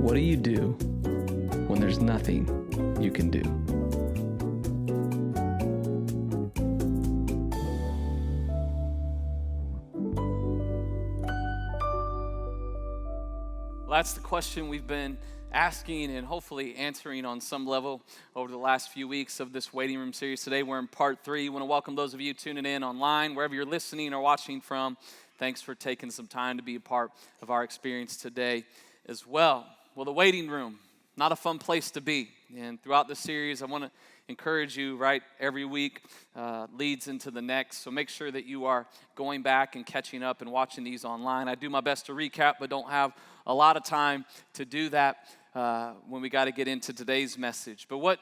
What do you do when there's nothing you can do? Well, that's the question we've been asking and hopefully answering on some level over the last few weeks of this waiting room series. Today we're in part 3. I want to welcome those of you tuning in online, wherever you're listening or watching from. Thanks for taking some time to be a part of our experience today as well. Well, the waiting room, not a fun place to be. And throughout the series, I want to encourage you, right, every week leads into the next. So make sure that you are going back and catching up and watching these online. I do my best to recap, but don't have a lot of time to do that when we got to get into today's message. But what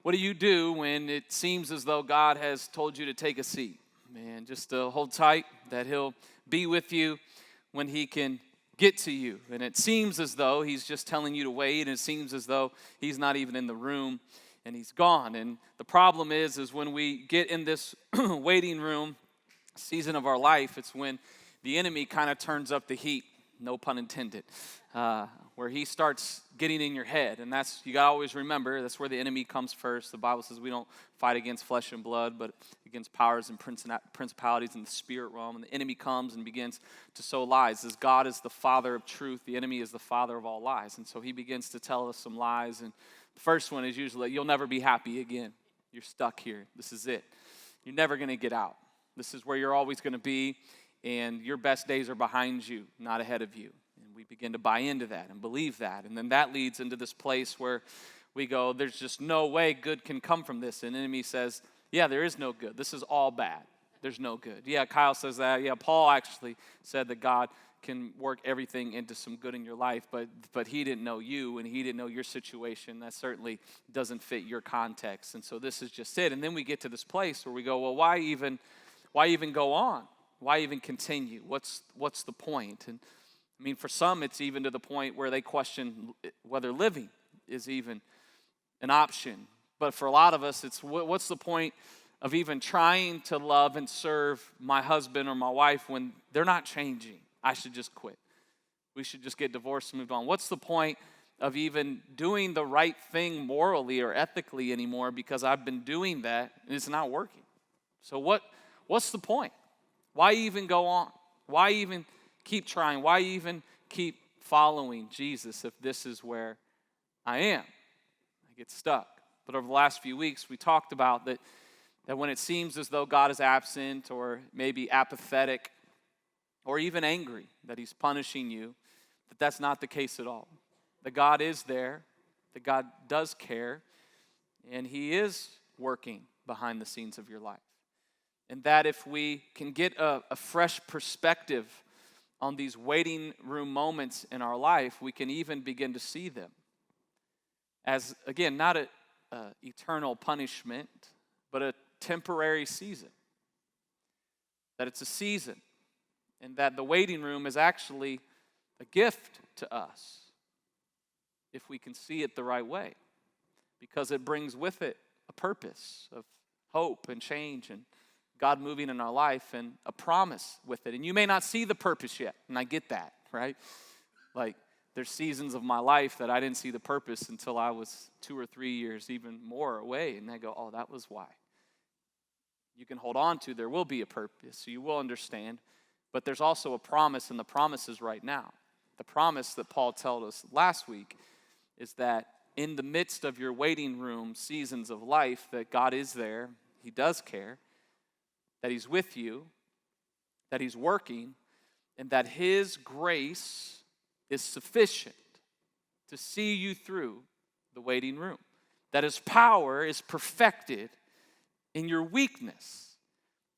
do you do when it seems as though God has told you to take a seat? Man, just hold tight that He'll be with you when He can get to you. And it seems as though He's just telling you to wait, and it seems as though He's not even in the room and He's gone. And the problem is when we get in this waiting room season of our life, it's when the enemy kind of turns up the heat, no pun intended, where he starts getting in your head. And that's, you got to always remember, that's where the enemy comes first. The Bible says we don't fight against flesh and blood, but against powers and principalities in the spirit realm. And the enemy comes and begins to sow lies. As God is the father of truth, the enemy is the father of all lies. And so he begins to tell us some lies. And the first one is usually, you'll never be happy again. You're stuck here. This is it. You're never going to get out. This is where you're always going to be. And your best days are behind you, not ahead of you. And we begin to buy into that and believe that. And then that leads into this place where we go, there's just no way good can come from this. And the enemy says, yeah, there is no good. This is all bad. There's no good. Yeah, Kyle says that. Yeah, Paul actually said that God can work everything into some good in your life, but he didn't know you and he didn't know your situation. That certainly doesn't fit your context. And so this is just it. And then we get to this place where we go, well, why even go on? Why even continue? What's the point? And I mean, for some, it's even to the point where they question whether living is even an option. But for a lot of us, it's what's the point of even trying to love and serve my husband or my wife when they're not changing? I should just quit. We should just get divorced and move on. What's the point of even doing the right thing morally or ethically anymore because I've been doing that and it's not working? So what's the point? Why even go on? Why even keep trying? Why even keep following Jesus if this is where I am? I get stuck. But over the last few weeks, we talked about that when it seems as though God is absent or maybe apathetic or even angry that He's punishing you, that's not the case at all. That God is there, that God does care, and He is working behind the scenes of your life. And that if we can get a fresh perspective on these waiting room moments in our life, we can even begin to see them as, again, not an eternal punishment, but a temporary season. That it's a season, and that the waiting room is actually a gift to us if we can see it the right way, because it brings with it a purpose of hope and change and God moving in our life and a promise with it. And you may not see the purpose yet, and I get that, right? Like, there's seasons of my life that I didn't see the purpose until I was 2 or 3 years, even more away, and I go, oh, that was why. You can hold on to, there will be a purpose, so you will understand, but there's also a promise, and the promise is right now. The promise that Paul told us last week is that in the midst of your waiting room seasons of life, that God is there, He does care, that He's with you, that He's working, and that His grace is sufficient to see you through the waiting room. That His power is perfected in your weakness.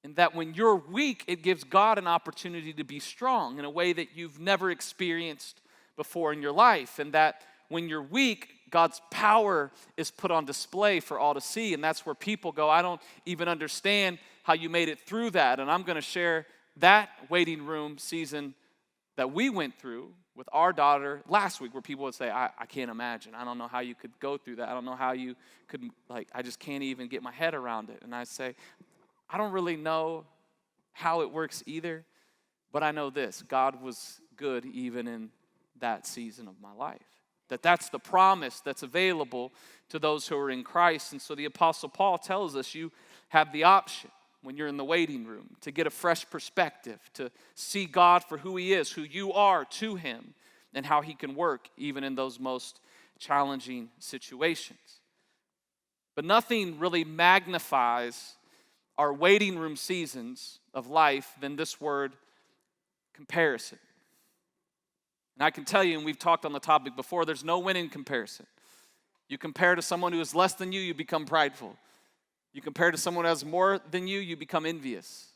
And that when you're weak, it gives God an opportunity to be strong in a way that you've never experienced before in your life. And that when you're weak, God's power is put on display for all to see. And that's where people go, I don't even understand how you made it through that. And I'm going to share that waiting room season that we went through with our daughter last week, where people would say, I can't imagine. I don't know how you could go through that. I don't know how you could, I just can't even get my head around it. And I say, I don't really know how it works either, but I know this: God was good even in that season of my life. That's the promise that's available to those who are in Christ. And so the Apostle Paul tells us you have the option when you're in the waiting room to get a fresh perspective, to see God for who he is, who you are to him, and how he can work even in those most challenging situations. But nothing really magnifies our waiting room seasons of life than this word, comparison. And I can tell you, and we've talked on the topic before, there's no win in comparison. You compare to someone who is less than you become prideful. You compare to someone who has more than you become envious,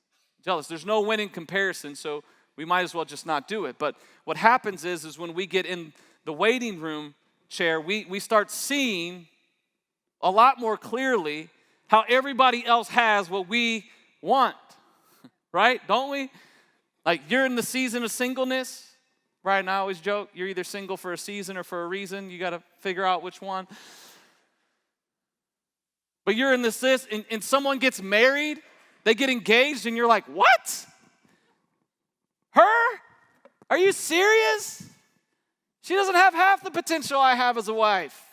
jealous. There's no win in comparison, so we might as well just not do it. But what happens is when we get in the waiting room chair, we start seeing a lot more clearly how everybody else has what we want, right? Don't we? Like, you're in the season of singleness, right? And I always joke, you're either single for a season or for a reason. You got to figure out which one. But you're in this, and someone gets married, they get engaged, and you're like, what? Her? Are you serious? She doesn't have half the potential I have as a wife.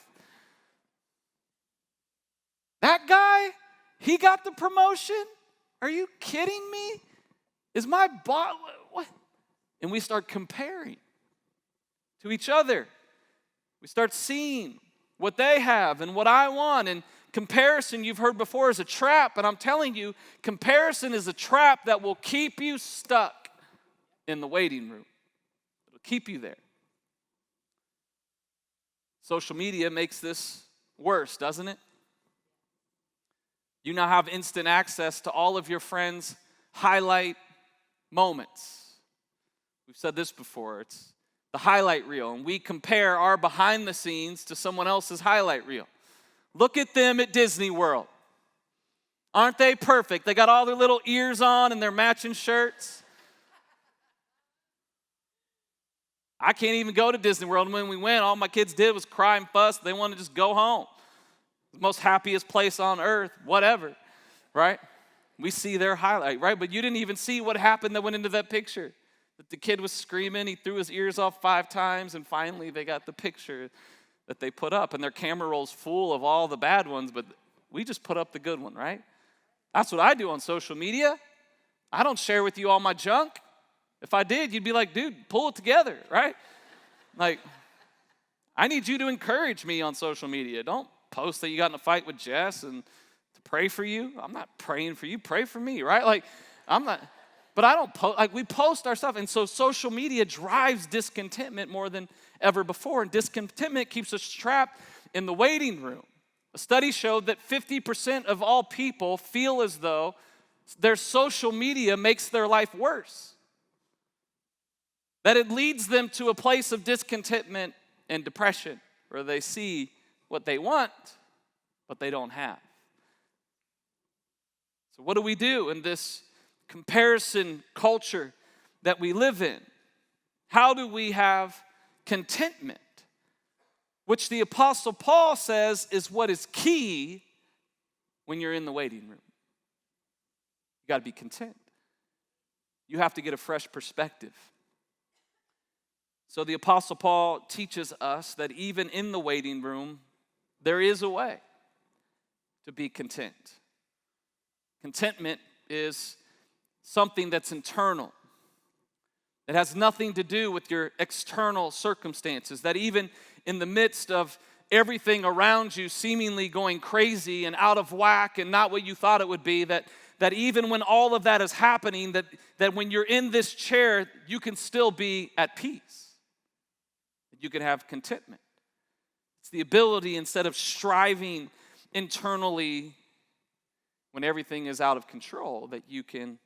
That guy, he got the promotion? Are you kidding me? Is my boss, what? And we start comparing to each other. We start seeing what they have and what I want. And comparison, you've heard before, is a trap. And I'm telling you, comparison is a trap that will keep you stuck in the waiting room. It'll keep you there. Social media makes this worse, doesn't it? You now have instant access to all of your friends' highlight moments. We've said this before. It's the highlight reel, and we compare our behind the scenes to someone else's highlight reel. Look at them at Disney World. Aren't they perfect? They got all their little ears on and their matching shirts. I can't even go to Disney World. When we went, all my kids did was cry and fuss. They wanted to just go home. The most happiest place on earth, whatever, right? We see their highlight, right? But you didn't even see what happened that went into that picture. That the kid was screaming, he threw his ears off 5 times, and finally they got the picture that they put up. And their camera roll's full of all the bad ones, but we just put up the good one, right? That's what I do on social media. I don't share with you all my junk. If I did, you'd be like, dude, pull it together, right? Like, I need you to encourage me on social media. Don't post that you got in a fight with Jess and to pray for you. I'm not praying for you. Pray for me, right? Like, I'm not, but I don't post, like, we post our stuff. And so social media drives discontentment more than ever before. And discontentment keeps us trapped in the waiting room. A study showed that 50% of all people feel as though their social media makes their life worse. That it leads them to a place of discontentment and depression, where they see what they want, but they don't have. So what do we do in this comparison culture that we live in? How do we have contentment? Which the Apostle Paul says is what is key when you're in the waiting room. You got to be content. You have to get a fresh perspective. So the Apostle Paul teaches us that even in the waiting room, there is a way to be content. Contentment is something that's internal. It has nothing to do with your external circumstances. That even in the midst of everything around you seemingly going crazy and out of whack and not what you thought it would be, that even when all of that is happening, that when you're in this chair, you can still be at peace. You can have contentment. It's the ability, instead of striving internally when everything is out of control, that you can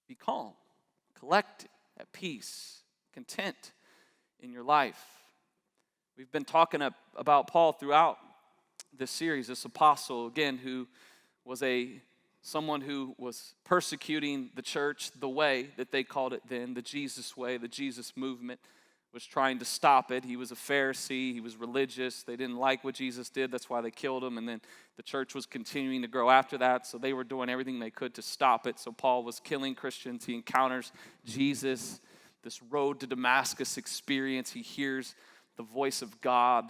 be calm, collected, at peace, content in your life. We've been talking about Paul throughout this series, this apostle, again, who was someone who was persecuting the church the way that they called it then, the Jesus way, the Jesus movement. Was trying to stop it. He was a Pharisee. He was religious. They didn't like what Jesus did. That's why they killed him. And then the church was continuing to grow after that. So they were doing everything they could to stop it. So Paul was killing Christians. He encounters Jesus, this road to Damascus experience. He hears the voice of God.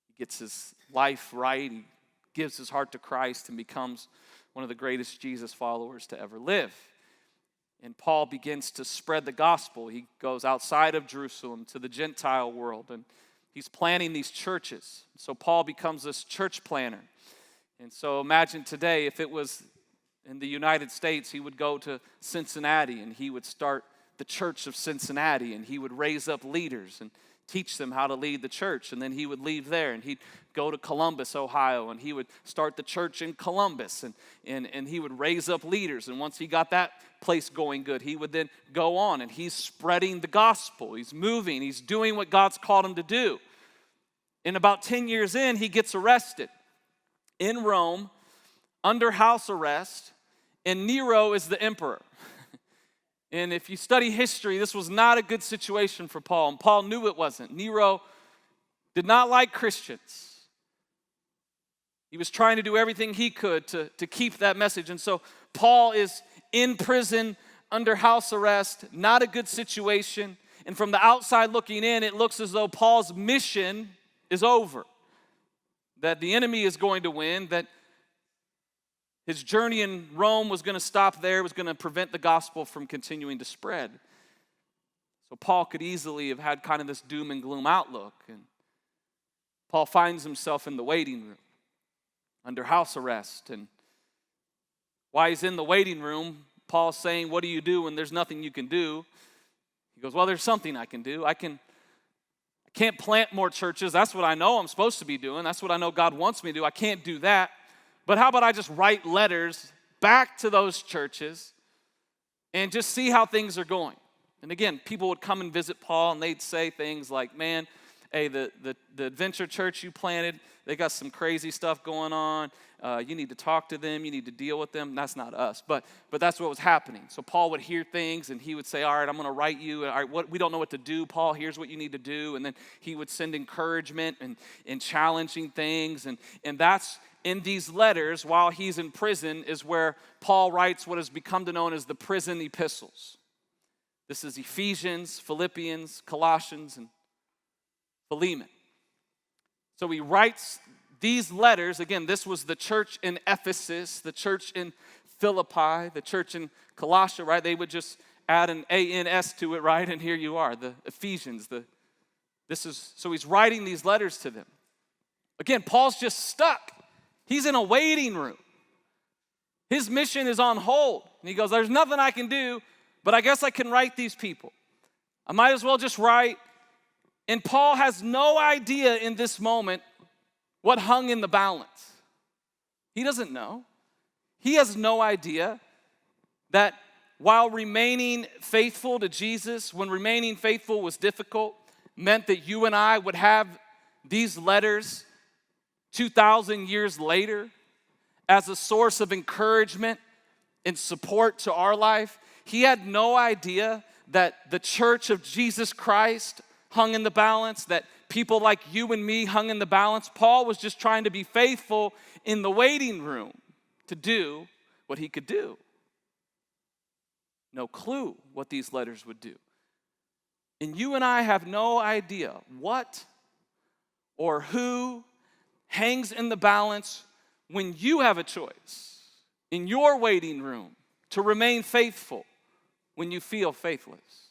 He gets his life right. He gives his heart to Christ and becomes one of the greatest Jesus followers to ever live. And Paul begins to spread the gospel. He goes outside of Jerusalem to the Gentile world, and he's planting these churches. So Paul becomes this church planner. And so imagine today, if it was in the United States, he would go to Cincinnati and he would start the church of Cincinnati, and he would raise up leaders and teach them how to lead the church. And then he would leave there and he'd go to Columbus, Ohio, and he would start the church in Columbus, and he would raise up leaders. And once he got that place going good, he would then go on and he's spreading the gospel. He's moving. He's doing what God's called him to do. And about 10 years in, he gets arrested in Rome under house arrest, and Nero is the emperor. And if you study history, this was not a good situation for Paul, and Paul knew it wasn't. Nero did not like Christians. He was trying to do everything he could to keep that message. And so Paul is in prison under house arrest, not a good situation. And from the outside looking in, it looks as though Paul's mission is over, that the enemy is going to win, that his journey in Rome was going to stop there, was going to prevent the gospel from continuing to spread. So Paul could easily have had kind of this doom and gloom outlook. And Paul finds himself in the waiting room under house arrest. And while he's in the waiting room, Paul's saying, what do you do when there's nothing you can do? He goes, well, there's something I can do. I can't plant more churches. That's what I know I'm supposed to be doing. That's what I know God wants me to do. I can't do that. But how about I just write letters back to those churches and just see how things are going? And again, people would come and visit Paul, and they'd say things like, man, hey, the Adventure Church you planted, they got some crazy stuff going on. You need to talk to them. You need to deal with them. That's not us, but that's what was happening. So Paul would hear things, and he would say, all right, I'm going to write you. All right, we don't know what to do, Paul. Here's what you need to do. And then he would send encouragement and challenging things. And that's in these letters, while he's in prison, is where Paul writes what has become known as the prison epistles. This is Ephesians, Philippians, Colossians, and Philemon. So he writes these letters. Again, this was the church in Ephesus, the church in Philippi, the church in Colossia, right? They would just add an A-N-S to it, right? And here you are, the Ephesians. So he's writing these letters to them. Again, Paul's just stuck. He's in a waiting room. His mission is on hold. And he goes, there's nothing I can do, but I guess I can write these people. I might as well just write. And Paul has no idea in this moment what hung in the balance. He doesn't know. He has no idea that while remaining faithful to Jesus, when remaining faithful was difficult, meant that you and I would have these letters 2,000 years later as a source of encouragement and support to our life. He had no idea that the church of Jesus Christ hung in the balance, that people like you and me hung in the balance. Paul was just trying to be faithful in the waiting room to do what he could do. No clue what these letters would do. And you and I have no idea what or who hangs in the balance when you have a choice in your waiting room to remain faithful when you feel faithless,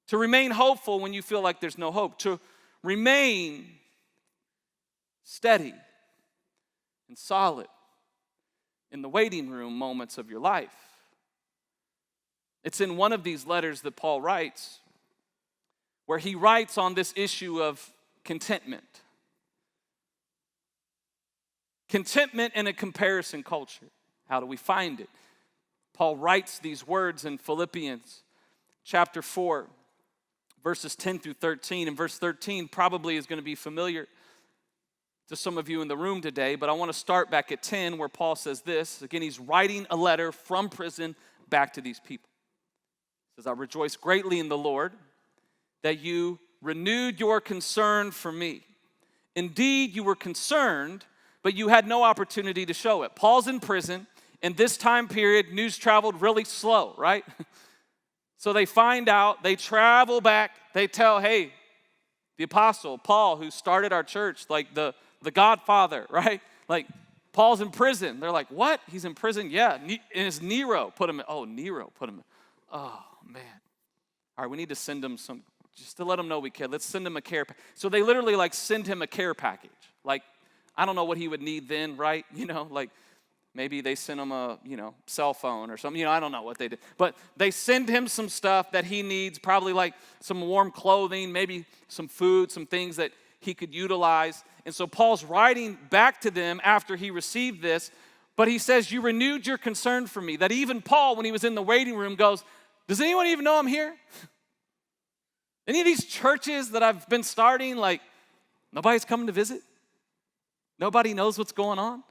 to remain hopeful when you feel like there's no hope, to remain steady and solid in the waiting room moments of your life. It's in one of these letters that Paul writes where he writes on this issue of contentment. Contentment in a comparison culture. How do we find it? Paul writes these words in Philippians chapter 4, verses 10 through 13. And verse 13 probably is going to be familiar to some of you in the room today, but I want to start back at 10 where Paul says this. Again, he's writing a letter from prison back to these people. He says, I rejoice greatly in the Lord that you renewed your concern for me. Indeed, you were concerned, but you had no opportunity to show it. Paul's in prison. In this time period, news traveled really slow, right? So they find out, they travel back, they tell, hey, The apostle Paul, who started our church, like the godfather, right? Like Paul's in prison. They're like, what? He's in prison? Yeah. And it's Nero put him in. Oh, Nero put him in. Oh, man. All right, we need to send him some, just to let him know we care. Let's send him a care package. So they literally like send him a care package. Like, I don't know what he would need then, right? Like maybe they sent him a, cell phone or something. I don't know what they did. But they send him some stuff that he needs, probably like some warm clothing, maybe some food, some things that he could utilize. And so Paul's writing back to them after he received this, but he says, you renewed your concern for me. That even Paul, when he was in the waiting room, goes, does anyone even know I'm here? Any of these churches that I've been starting, like, nobody's coming to visit? Nobody knows what's going on?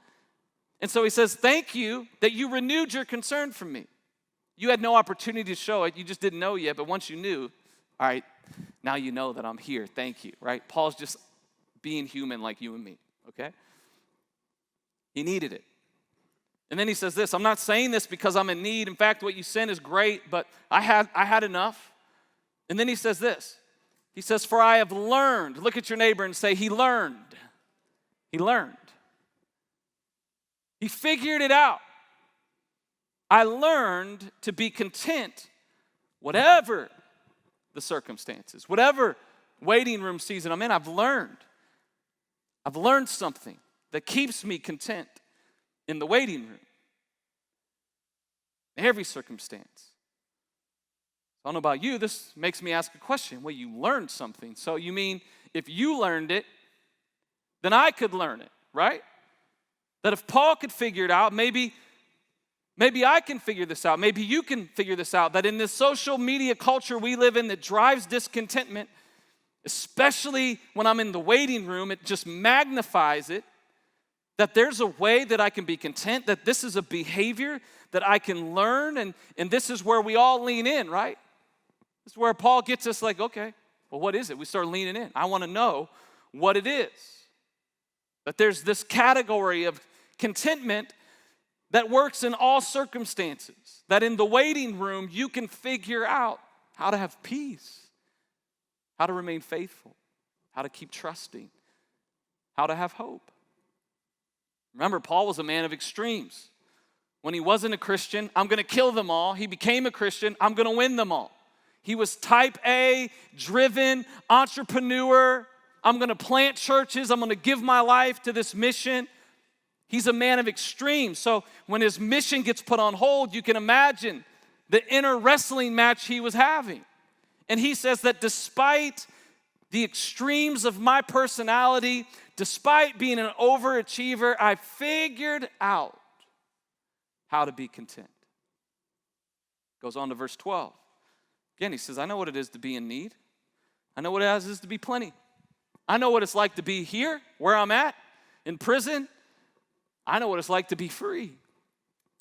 And so he says, thank you that you renewed your concern for me. You had no opportunity to show it. You just didn't know yet. But once you knew, all right, now you know that I'm here. Thank you, right? Paul's just being human like you and me, okay? He needed it. And then he says this, I'm not saying this because I'm in need. In fact, what you sent is great, but I had enough. And then he says this. He says, for I have learned. Look at your neighbor and say, he learned. He learned. He figured it out. I learned to be content, whatever the circumstances, whatever waiting room season I'm in, I've learned. I've learned something that keeps me content in the waiting room. Every circumstance. I don't know about you, this makes me ask a question. Well, you learned something. So you mean if you learned it, then I could learn it, right? That if Paul could figure it out, maybe I can figure this out. Maybe you can figure this out. That in this social media culture we live in that drives discontentment, especially when I'm in the waiting room, it just magnifies it. That there's a way that I can be content, that this is a behavior that I can learn, and this is where we all lean in, right? This is where Paul gets us like, okay, well, what is it? We start leaning in. I want to know what it is. That there's this category of contentment that works in all circumstances. That in the waiting room, you can figure out how to have peace, how to remain faithful, how to keep trusting, how to have hope. Remember, Paul was a man of extremes. When he wasn't a Christian, I'm going to kill them all. He became a Christian, I'm going to win them all. He was type A, driven, entrepreneur. I'm going to plant churches. I'm going to give my life to this mission. He's a man of extremes. So when his mission gets put on hold, you can imagine the inner wrestling match he was having. And he says that despite the extremes of my personality, despite being an overachiever, I figured out how to be content. Goes on to verse 12. Again, he says, I know what it is to be in need. I know what it is to be plenty. I know what it's like to be here, where I'm at, in prison. I know what it's like to be free.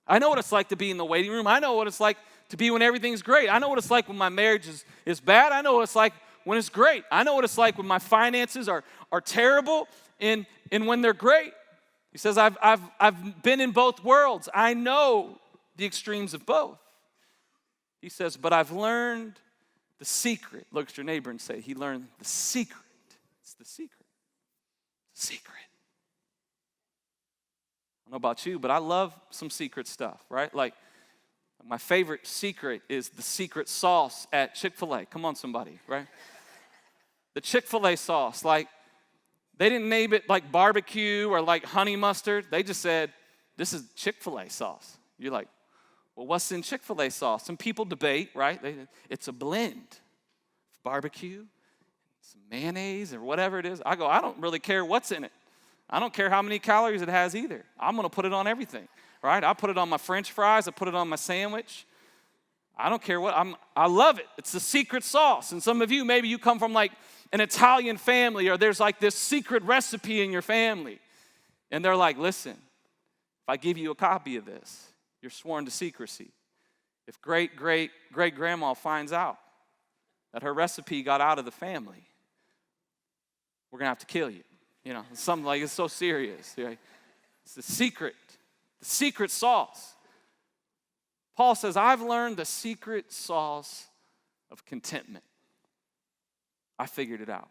I know what it's like to be in the waiting room. I know what it's like to be when everything's great. I know what it's like when my marriage is bad. I know what it's like when it's great. I know what it's like when my finances are terrible and when they're great. He says, I've been in both worlds. I know the extremes of both. He says, but I've learned the secret. Look at your neighbor and say, he learned the secret. It's the secret. Secret. I don't know about you, but I love some secret stuff, right? Like, my favorite secret is the secret sauce at Chick-fil-A. Come on, somebody, right? The Chick-fil-A sauce, like, they didn't name it like barbecue or like honey mustard. They just said, this is Chick-fil-A sauce. You're like, well, what's in Chick-fil-A sauce? Some people debate, right? It's a blend. Barbecue, some mayonnaise or whatever it is. I go, I don't really care what's in it. I don't care how many calories it has either. I'm going to put it on everything, right? I put it on my French fries. I put it on my sandwich. I don't care what. I love it. It's the secret sauce. And some of you, maybe you come from like an Italian family or there's like this secret recipe in your family. And they're like, listen, if I give you a copy of this, you're sworn to secrecy. If great-great-great-grandma finds out that her recipe got out of the family, we're going to have to kill you. You know, something like it's so serious. Right? It's the secret sauce. Paul says, I've learned the secret sauce of contentment. I figured it out.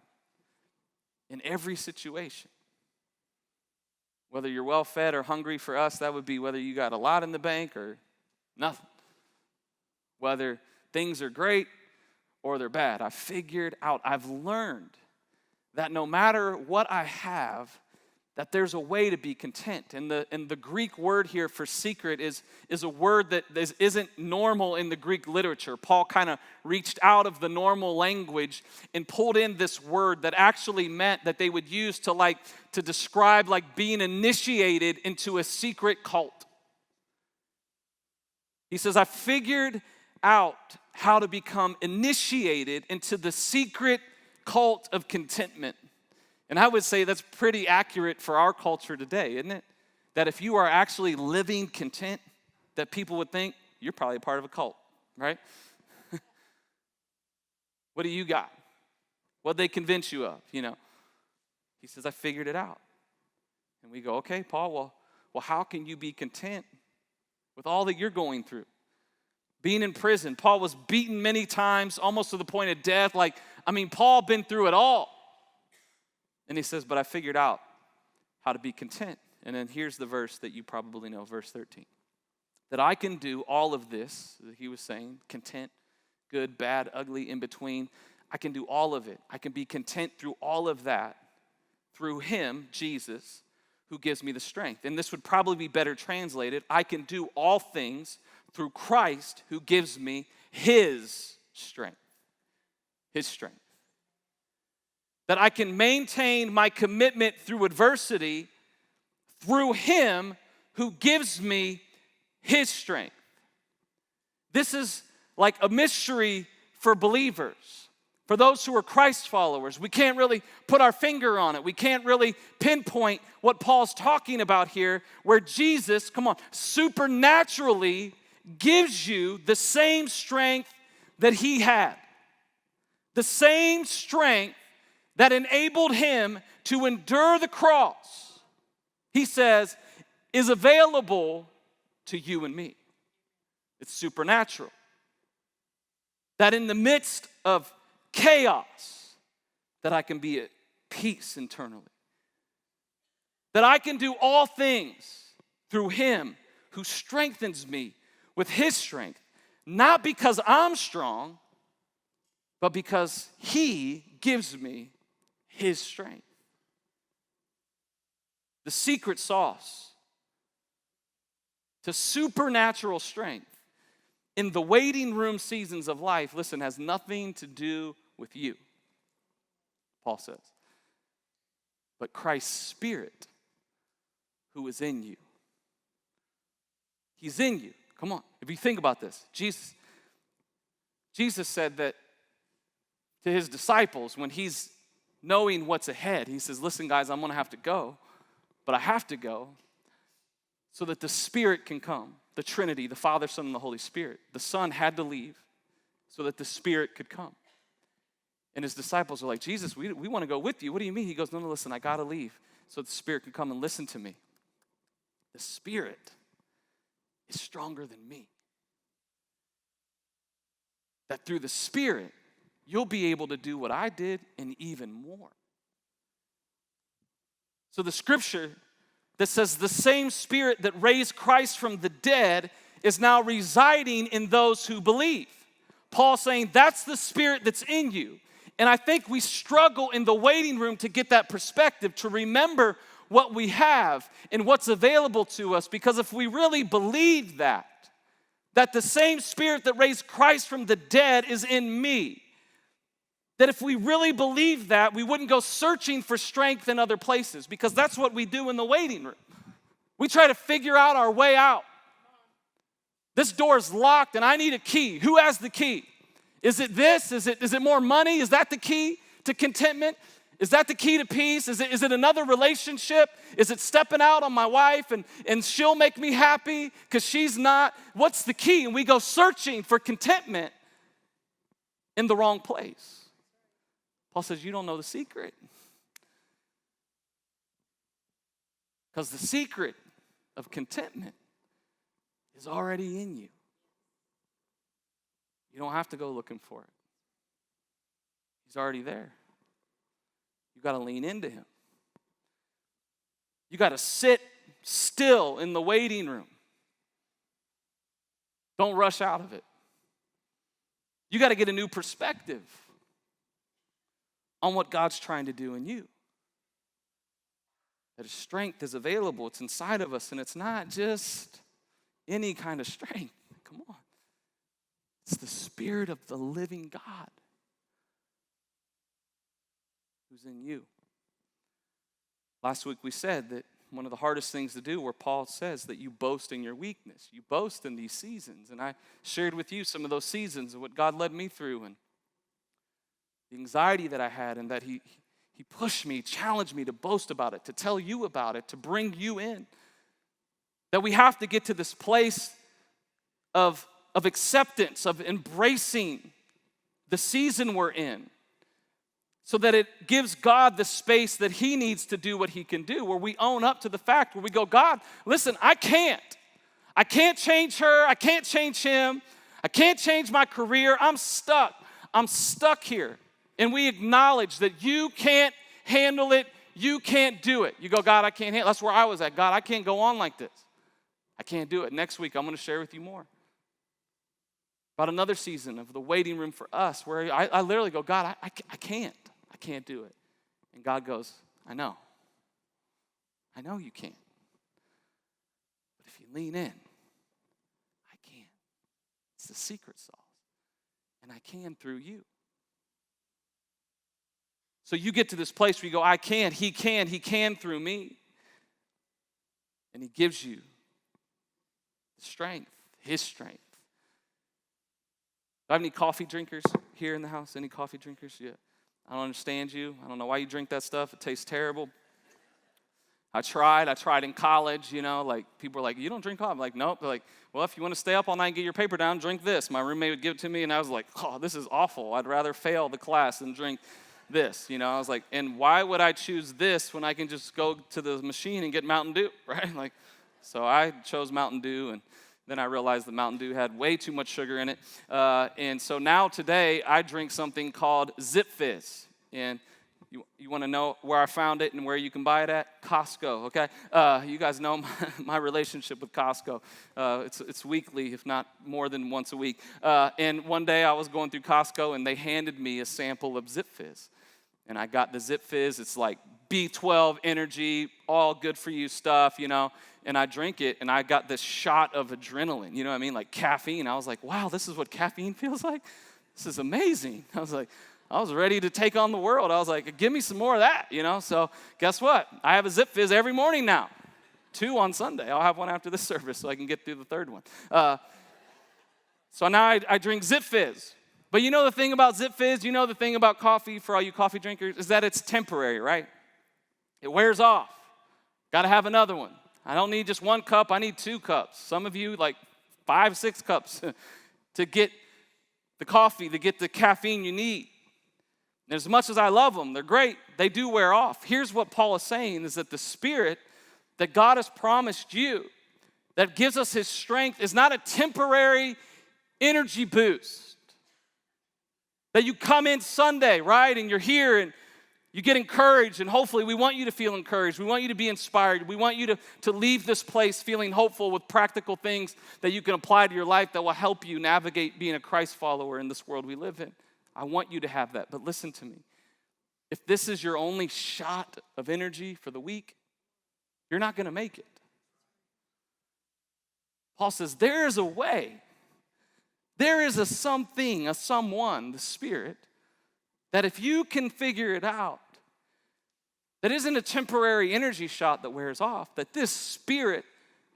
in every situation. Whether you're well fed or hungry, for us, that would be whether you got a lot in the bank or nothing. Whether things are great or they're bad. I've learned that no matter what I have, that there's a way to be content. And the Greek word here for secret is a word that isn't normal in the Greek literature. Paul kind of reached out of the normal language and pulled in this word that actually meant that they would use to describe like being initiated into a secret cult. He says, I figured out how to become initiated into the secret cult of contentment. And I would say that's pretty accurate for our culture today, isn't it? That if you are actually living content, that people would think you're probably a part of a cult, right? What do you got? What'd they convince you of, He says, I figured it out. And we go, okay, Paul, well, how can you be content with all that you're going through? Being in prison, Paul was beaten many times, almost to the point of death. Paul been through it all. And he says, but I figured out how to be content. And then here's the verse that you probably know, verse 13. That I can do all of this, that he was saying, content, good, bad, ugly, in between. I can do all of it. I can be content through all of that through him, Jesus, who gives me the strength. And this would probably be better translated. I can do all things through Christ who gives me his strength. His strength. That I can maintain my commitment through adversity through him who gives me his strength. This is like a mystery for believers, for those who are Christ followers. We can't really put our finger on it. We can't really pinpoint what Paul's talking about here, where Jesus, supernaturally gives you the same strength that he had. The same strength that enabled him to endure the cross, he says, is available to you and me. It's supernatural. That in the midst of chaos, that I can be at peace internally. That I can do all things through him who strengthens me with his strength. Not because I'm strong, but because he gives me his strength. The secret sauce to supernatural strength in the waiting room seasons of life, listen, has nothing to do with you, Paul says, but Christ's Spirit who is in you. He's in you. Come on, if you think about this, Jesus said that to his disciples when he's knowing what's ahead, he says, listen guys, I'm gonna have to go, but I have to go so that the Spirit can come. The Trinity, the Father, Son, and the Holy Spirit. The Son had to leave so that the Spirit could come. And his disciples are like, Jesus, we want to go with you. What do you mean? He goes, no, listen, I got to leave so the Spirit can come and listen to me. The Spirit is stronger than me. That through the Spirit, you'll be able to do what I did and even more. So the scripture that says the same Spirit that raised Christ from the dead is now residing in those who believe. Paul's saying that's the Spirit that's in you. And I think we struggle in the waiting room to get that perspective, to remember what we have and what's available to us. Because if we really believe that the same Spirit that raised Christ from the dead is in me, that if we really believe that, we wouldn't go searching for strength in other places, because that's what we do in the waiting room. We try to figure out our way out. This door's locked and I need a key. Who has the key? Is it this? Is it more money? Is that the key to contentment? Is that the key to peace? Is it another relationship? Is it stepping out on my wife and she'll make me happy because she's not? What's the key? And we go searching for contentment in the wrong place. Paul says, you don't know the secret. Because the secret of contentment is already in you. You don't have to go looking for it. He's already there. You got to lean into him. You got to sit still in the waiting room. Don't rush out of it. You got to get a new perspective on what God's trying to do in you. That his strength is available. It's inside of us, and it's not just any kind of strength. Come on. It's the Spirit of the living God who's in you. Last week we said that one of the hardest things to do, where Paul says that you boast in your weakness. You boast in these seasons. And I shared with you some of those seasons of what God led me through and the anxiety that I had, and that he pushed me, challenged me to boast about it, to tell you about it, to bring you in. That we have to get to this place of acceptance, of embracing the season we're in, so that it gives God the space that he needs to do what he can do, where we own up to the fact, where we go, God, listen, I can't change her, I can't change him, I can't change my career, I'm stuck here. And we acknowledge that you can't handle it, you can't do it. You go, God, I can't handle it. That's where I was at. God, I can't go on like this. I can't do it. Next week, I'm going to share with you more about another season of the waiting room for us, where I literally go, God, I can't do it. And God goes, I know you can't. But if you lean in, I can. It's the secret sauce. And I can through you. So you get to this place where you go, I can, he can through me. And he gives you strength, his strength. Do I have any coffee drinkers here in the house? Any coffee drinkers? Yeah. I don't understand you. I don't know why you drink that stuff. It tastes terrible. I tried in college, like people were like, you don't drink coffee. I'm like, nope. They're like, well, if you want to stay up all night and get your paper down, drink this. My roommate would give it to me, and I was like, oh, this is awful. I'd rather fail the class than drink this. I was like, and why would I choose this when I can just go to the machine and get Mountain Dew, right? Like, so I chose Mountain Dew, and then I realized the Mountain Dew had way too much sugar in it. And so now today I drink something called Zip Fizz. And you want to know where I found it and where you can buy it at? Costco, okay? You guys know my relationship with Costco. It's weekly, if not more than once a week. And one day I was going through Costco, and they handed me a sample of Zip Fizz. And I got the Zip Fizz. It's like B12 energy, all good for you stuff, And I drink it, and I got this shot of adrenaline, you know what I mean? Like caffeine. I was like, wow, this is what caffeine feels like? This is amazing. I was ready to take on the world. I was like, give me some more of that, So guess what? I have a Zip Fizz every morning now. 2 on Sunday. I'll have one after this service so I can get through the third one. So now I drink Zip Fizz. But the thing about Zip Fizz, the thing about coffee, for all you coffee drinkers, is that it's temporary, right? It wears off. Got to have another one. I don't need just 1 cup. I need 2 cups. Some of you, like 5, 6 cups to get the coffee, to get the caffeine you need. And as much as I love them, they're great, they do wear off. Here's what Paul is saying, is that the Spirit that God has promised you, that gives us his strength, is not a temporary energy boost. That you come in Sunday, right, and you're here, and you get encouraged, and hopefully we want you to feel encouraged. We want you to be inspired. We want you to leave this place feeling hopeful with practical things that you can apply to your life that will help you navigate being a Christ follower in this world we live in. I want you to have that. But listen to me. If this is your only shot of energy for the week, you're not going to make it. Paul says there is a way. There is a something, a someone, the Spirit, that if you can figure it out, that isn't a temporary energy shot that wears off, that this Spirit,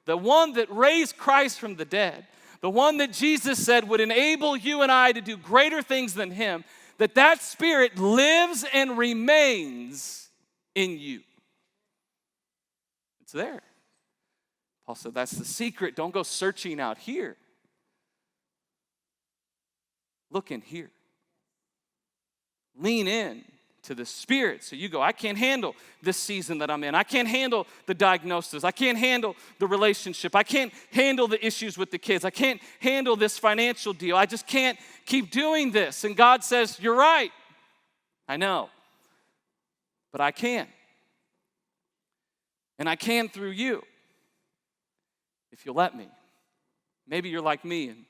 the one that raised Christ from the dead, the one that Jesus said would enable you and I to do greater things than him, that Spirit lives and remains in you. It's there. Paul said that's the secret. Don't go searching out here. Look in here. Lean in to the Spirit. So you go, I can't handle this season that I'm in. I can't handle the diagnosis. I can't handle the relationship. I can't handle the issues with the kids. I can't handle this financial deal. I just can't keep doing this. And God says, you're right. I know. but I can. And I can through you, if you'll let me. Maybe you're like me, and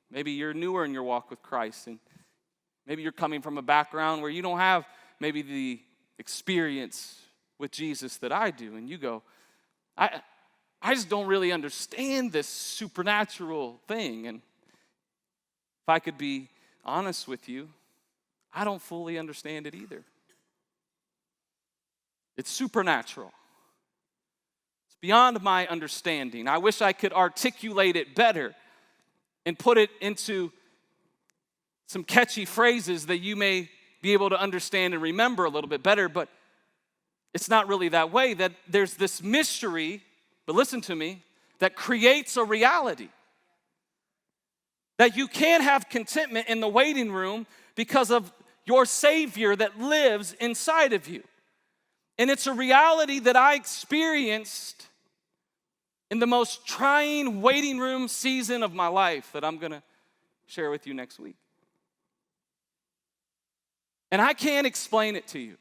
maybe you're newer in your walk with Christ, and maybe you're coming from a background where you don't have maybe the experience with Jesus that I do, and you go, I just don't really understand this supernatural thing. And if I could be honest with you, I don't fully understand it either. It's supernatural. It's beyond my understanding. I wish I could articulate it better and put it into some catchy phrases that you may be able to understand and remember a little bit better, but it's not really that way. That there's this mystery, but listen to me, that creates a reality. That you can have contentment in the waiting room because of your Savior that lives inside of you. And it's a reality that I experienced in the most trying waiting room season of my life that I'm going to share with you next week. And I can't explain it to you,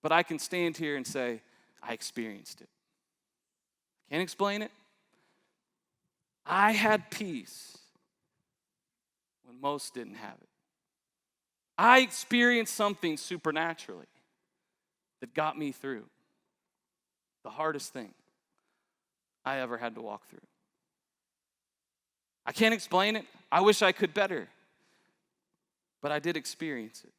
but I can stand here and say, I experienced it. Can't explain it. I had peace when most didn't have it. I experienced something supernaturally that got me through the hardest thing I ever had to walk through. I can't explain it. I wish I could better, but I did experience it.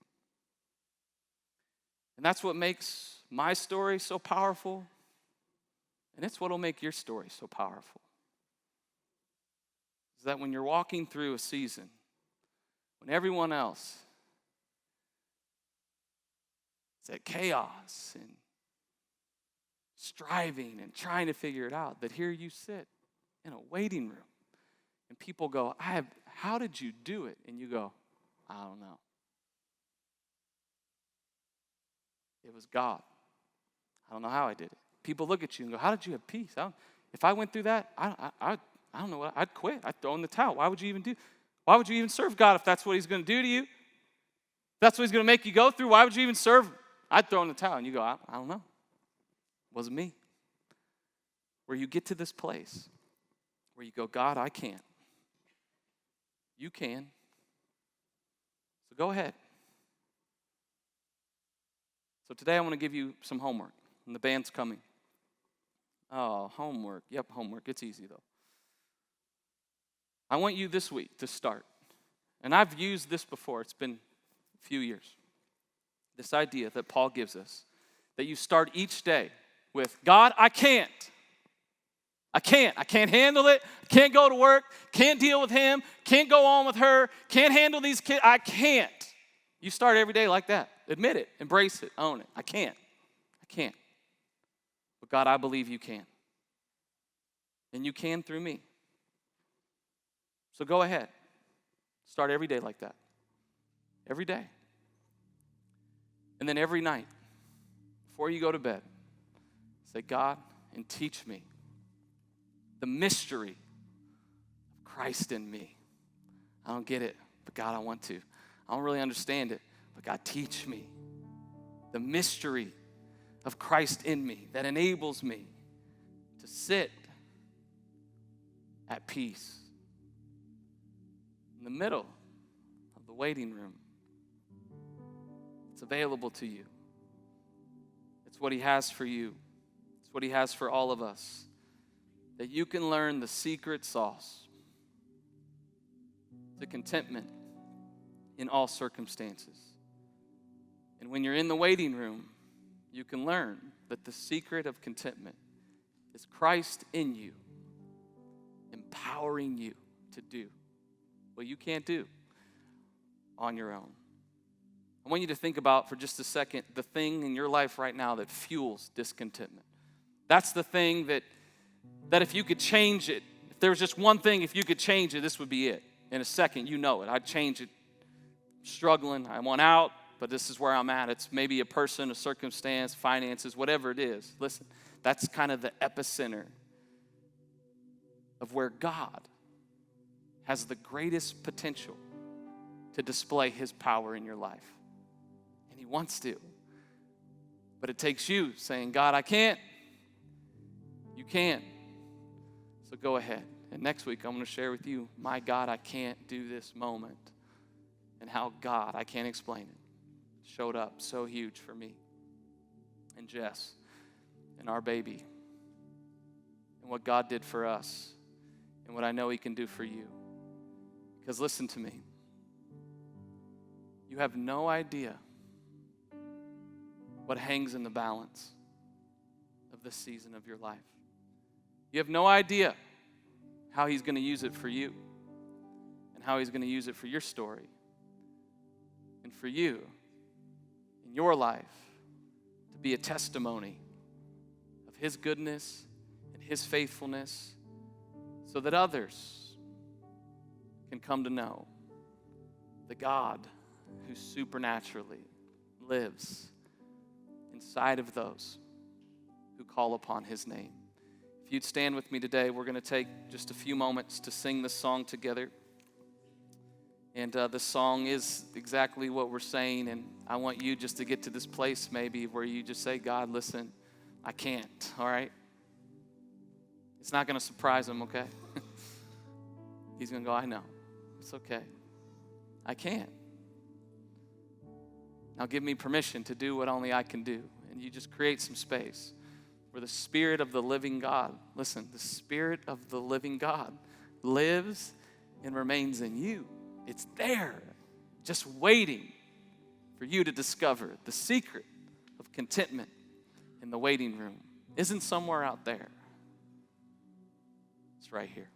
And that's what makes my story so powerful, and it's what will make your story so powerful. Is that when you're walking through a season, when everyone else is at chaos and striving and trying to figure it out, that here you sit in a waiting room and people go, how did you do it? And you go, I don't know. It was God. I don't know how I did it. People look at you and go, how did you have peace? If I went through that, I don't know what, I'd quit. I'd throw in the towel. Why would you even serve God if that's what he's going to do to you? If that's what he's going to make you go through, why would you even serve him? I'd throw in the towel. And you go, I don't know. It wasn't me. Where you get to this place where you go, God, I can't. You can. So go ahead. So today I want to give you some homework, and the band's coming. Oh, homework. Yep, homework. It's easy, though. I want you this week to start, and I've used this before. It's been a few years. This idea that Paul gives us, that you start each day with, God, I can't. I can't handle it. Can't go to work. Can't deal with him. Can't go on with her. Can't handle these kids. I can't. You start every day like that. Admit it. Embrace it. Own it. I can't. But God, I believe you can. And you can through me. So go ahead. Start every day like that. Every day. And then every night, before you go to bed, say, God, and teach me the mystery of Christ in me. I don't get it, but God, I want to. I don't really understand it, but God, teach me the mystery of Christ in me that enables me to sit at peace in the middle of the waiting room. It's available to you. It's what he has for you. It's what he has for all of us. That you can learn the secret sauce to contentment in all circumstances. And when you're in the waiting room, you can learn that the secret of contentment is Christ in you, empowering you to do what you can't do on your own. I want you to think about for just a second the thing in your life right now that fuels discontentment. That's the thing that if you could change it, if there was just one thing, if you could change it, this would be it. In a second, you know it. I'd change it. I'm struggling. I want out, but this is where I'm at. It's maybe a person, a circumstance, finances, whatever it is. Listen, that's kind of the epicenter of where God has the greatest potential to display his power in your life. And he wants to. But it takes you saying, God, I can't. You can. So go ahead. And next week, I'm going to share with you, my God, I can't do this moment. And how God, I can't explain it, showed up so huge for me and Jess and our baby. And what God did for us. And what I know he can do for you. Because listen to me. You have no idea what hangs in the balance of this season of your life. You have no idea how he's going to use it for you and how he's going to use it for your story and for you in your life to be a testimony of his goodness and his faithfulness so that others can come to know the God who supernaturally lives inside of those who call upon his name. If you'd stand with me today, we're going to take just a few moments to sing this song together. And this song is exactly what we're saying, and I want you just to get to this place maybe where you just say, God, listen, I can't, all right? It's not going to surprise him, okay? He's going to go, I know. It's okay. I can't. Now give me permission to do what only I can do. And you just create some space where the Spirit of the living God, listen, the Spirit of the living God lives and remains in you. It's there, just waiting for you to discover the secret of contentment in the waiting room. Isn't somewhere out there. It's right here.